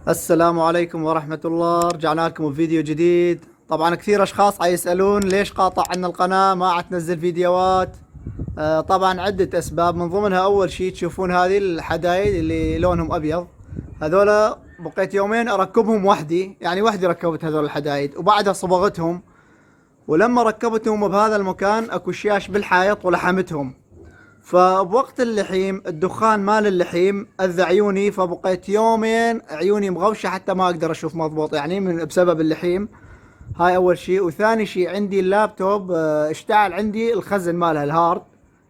السلام عليكم ورحمة الله. رجعنا لكم بفيديو جديد. طبعا كثير اشخاص يسألون ليش قاطع عنا القناة ما عاد تنزل فيديوهات. طبعا عدة اسباب، من ضمنها اول شيء تشوفون هذه الحدايد اللي لونهم ابيض، هذولا بقيت يومين اركبهم وحدي، يعني وحدي ركبت هذول الحدايد وبعدها صبغتهم، ولما ركبتهم بهذا المكان اكو شياش بالحائط ولحمتهم، فبوقت اللحيم الدخان مال اللحيم اذى عيوني، فبقيت يومين عيوني مغوشة حتى ما اقدر اشوف مضبوط، يعني بسبب اللحيم. هاي اول شيء. وثاني شيء عندي اللابتوب اشتعل، عندي الخزن مالها الهارد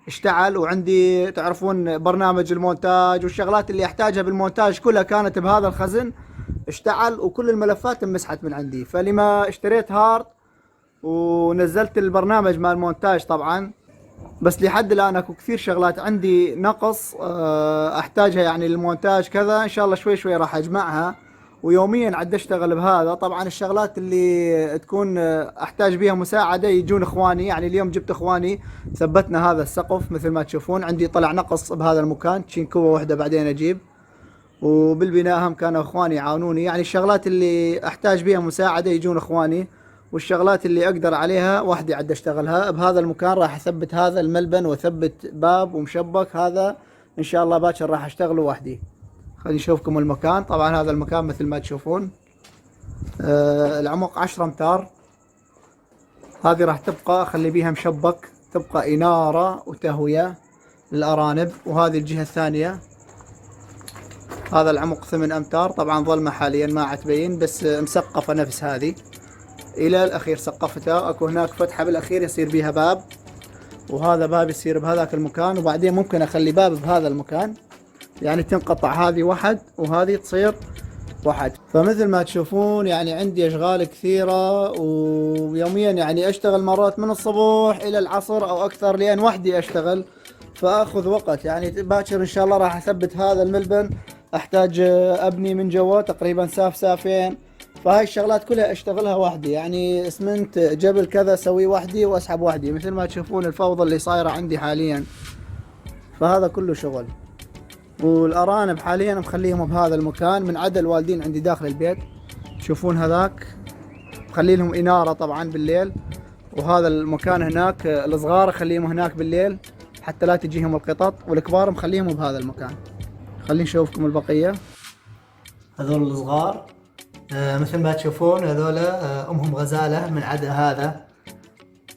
اشتعل، وعندي تعرفون برنامج المونتاج والشغلات اللي احتاجها بالمونتاج كلها كانت بهذا الخزن اشتعل، وكل الملفات انمسحت من عندي. فلما اشتريت هارد ونزلت البرنامج مال المونتاج طبعا، بس لحد الان اكو كثير شغلات عندي نقص احتاجها يعني للمونتاج كذا، ان شاء الله شوي شوي راح اجمعها، ويوميا عد اشتغل بهذا. طبعا الشغلات اللي تكون احتاج بيها مساعدة يجون اخواني، يعني اليوم جبت اخواني ثبتنا هذا السقف مثل ما تشوفون، عندي طلع نقص بهذا المكان تشين كوة واحدة بعدين اجيب، وبالبناء هم كانوا اخواني يعاونوني، يعني الشغلات اللي احتاج بيها مساعدة يجون اخواني، والشغلات اللي اقدر عليها وحدي عد اشتغلها. بهذا المكان راح اثبت هذا الملبن واثبت باب ومشبك، هذا ان شاء الله باكر راح اشتغله وحدي. خليني اشوفكم المكان. طبعا هذا المكان مثل ما تشوفون العمق 10 امتار، هذه راح تبقى اخلي بيها مشبك، تبقى انارة وتهوية للارانب. وهذه الجهة الثانية هذا العمق 8 امتار، طبعا ظلمة حاليا ما عاد تبين، بس مسقفة نفس هذه الى الاخير سقفتها. اكو هناك فتحة بالاخير يصير بيها باب، وهذا باب يصير بهذاك المكان، وبعدين ممكن اخلي باب بهذا المكان، يعني تنقطع هذه واحد وهذه تصير واحد. فمثل ما تشوفون يعني عندي اشغال كثيرة، ويوميا يعني اشتغل مرات من الصبح الى العصر او اكثر، لان وحدي اشتغل فاخذ وقت. يعني باكر ان شاء الله راح اثبت هذا الملبن، احتاج ابني من جوا تقريبا ساف سافين، فهاي الشغلات كلها اشتغلها وحدي، يعني اسمنت جبل كذا اسويه وحدي واسحب وحدي، مثل ما تشوفون الفوضى اللي صايرة عندي حاليا، فهذا كله شغل. والارانب حاليا مخليهم بهذا المكان من عدا الوالدين عندي داخل البيت، تشوفون هذاك مخلي لهم انارة طبعا بالليل، وهذا المكان هناك الصغار اخليهم هناك بالليل حتى لا تجيهم القطط، والكبار مخليهم بهذا المكان. خليني نشوفكم البقية. هذول الصغار مثل ما تشوفون هذول امهم غزالة من عدا هذا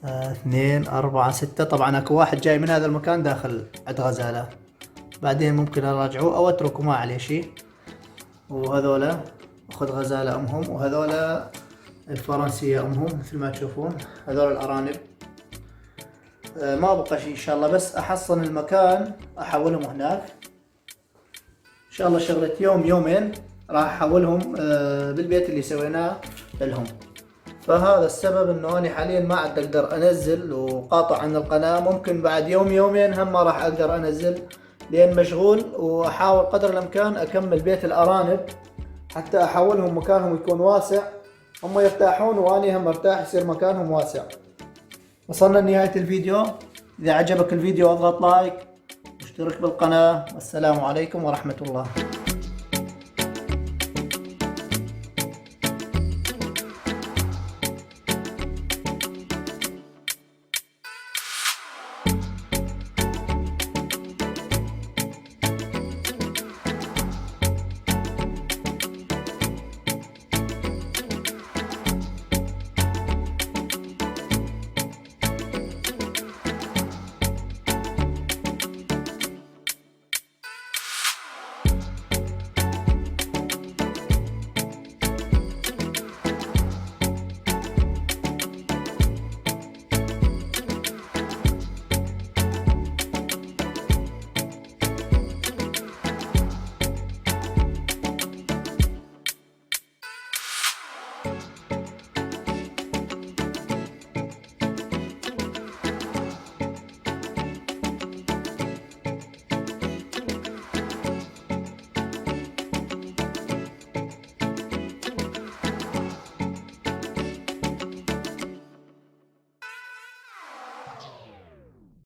2 4 6، طبعا اكو واحد جاي من هذا المكان داخل عند غزالة، بعدين ممكن اراجعه او اتركه ما عليه شيء. وهذولا اخذ غزالة امهم، وهذولا الفرنسية امهم مثل ما تشوفون. هذول الارانب ما بقى شيء ان شاء الله، بس احصن المكان احولهم هناك ان شاء الله. شغلة يوم يومين راح احولهم بالبيت اللي سويناه لهم. فهذا السبب انه انا حاليا ما عاد اقدر انزل وقاطع عن القناة، ممكن بعد يوم يومين هم ما راح اقدر انزل لان مشغول، واحاول قدر الامكان اكمل بيت الارانب حتى احولهم مكانهم يكون واسع، هم يرتاحون واني هم ارتاح يصير مكانهم واسع. وصلنا لنهاية الفيديو، اذا عجبك الفيديو اضغط لايك واشترك بالقناة، والسلام عليكم ورحمة الله.